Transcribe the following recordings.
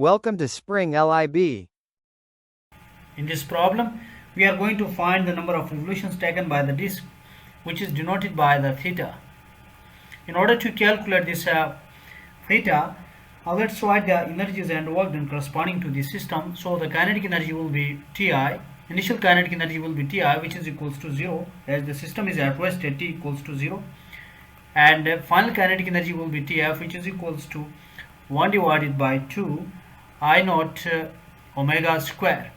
Welcome to Spring LIB. In this problem, we are going to find the number of revolutions taken by the disk, which is denoted by the theta. In order to calculate this theta, let's write the energies and work done corresponding to the system. So the kinetic energy will be Ti, initial kinetic energy will be Ti, which is equals to 0, as the system is at rest at T equals to 0. And final kinetic energy will be Tf, which is equals to 1 divided by 2 I naught omega square.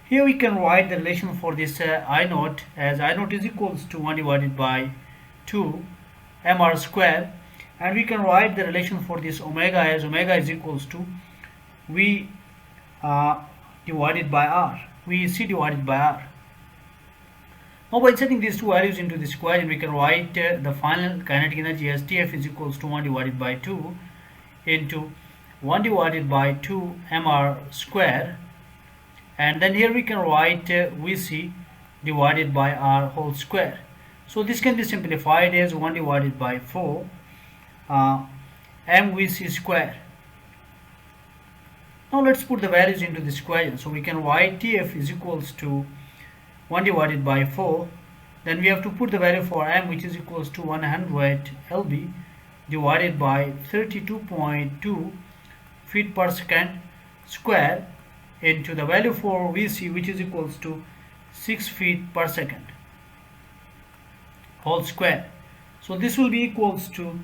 Here we can write the relation for this I naught as I naught is equals to 1 divided by 2 mr square, and we can write the relation for this omega as omega is equals to V divided by R, VC divided by R. Now by setting these two values into this equation, we can write the final kinetic energy as Tf is equals to 1 divided by 2 into 1 divided by 2 mr square, and then here we can write Vc divided by R whole square. So this can be simplified as 1 divided by 4 mvc square. Now let's put the values into this equation. So we can write Tf is equals to 1 divided by 4, then we have to put the value for m, which is equals to 100 lb divided by 32.2 feet per second square into the value for Vc, which is equals to 6 feet per second whole square. So this will be equals to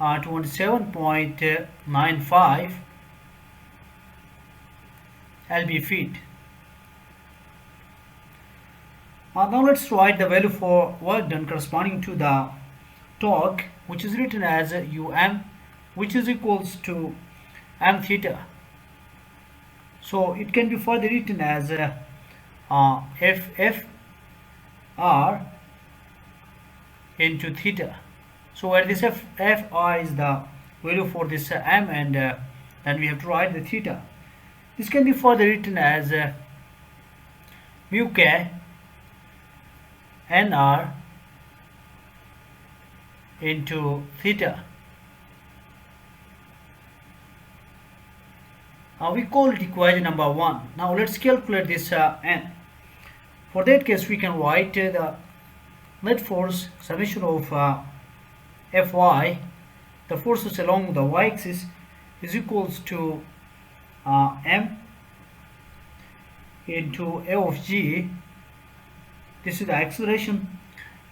27.95 lb feet. Now let's write the value for work done corresponding to the torque, which is written as um, which is equals to m theta. So it can be further written as FR into theta. So where this FR is the value for this m, and then we have to write the theta. This can be further written as mu k nr into theta. We call it equation number 1. Now let's calculate this n. For that case, we can write the net force summation of Fy, the forces along the y-axis, is equals to m into A of g. This is the acceleration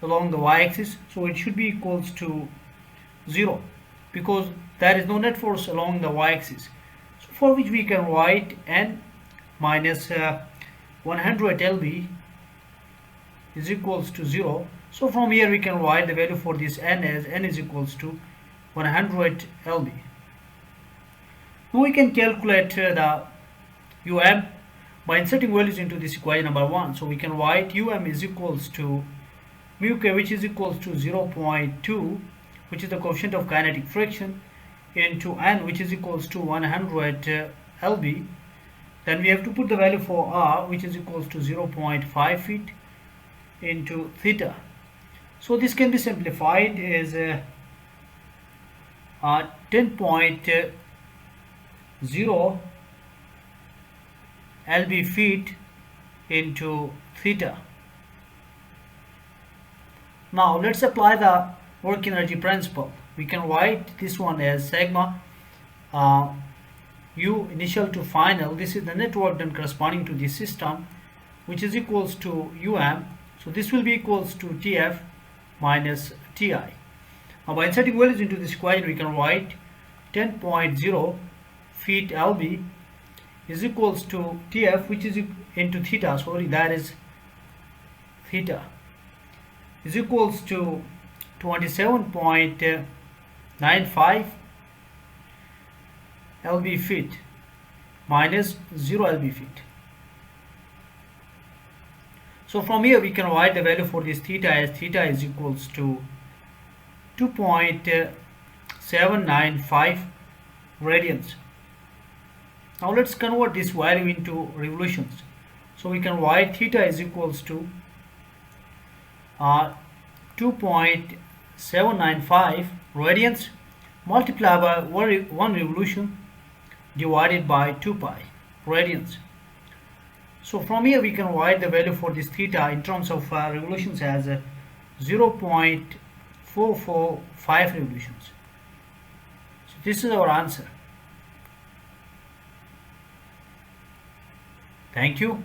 along the y-axis, so it should be equals to 0 because there is no net force along the y-axis. So for which we can write n minus 100 lb is equals to 0. So from here we can write the value for this n as n is equals to 100 lb. Now we can calculate the um by inserting values into this equation number 1. So we can write um is equals to mu k, which is equals to 0.2, which is the coefficient of kinetic friction, into n, which is equals to 100 lb. Then we have to put the value for r, which is equals to 0.5 feet into theta. So this can be simplified as 10.0 lb feet into theta. Now let's apply the work energy principle. We can write this one as sigma u initial to final. This is the net work done corresponding to the system, which is equals to um. So this will be equals to Tf minus Ti. Now by inserting values into this equation, we can write 10.0 feet lb is equals to Tf, which is into theta, sorry, that is theta, is equals to 27.95 lb feet minus 0 lb feet. So from here we can write the value for this theta as theta is equals to 2.795 radians. Now let's convert this value into revolutions. So we can write theta is equals to 2.795 radians multiplied by one revolution, divided by 2 pi radians. So from here we can write the value for this theta in terms of revolutions as 0.445 revolutions. So this is our answer. Thank you.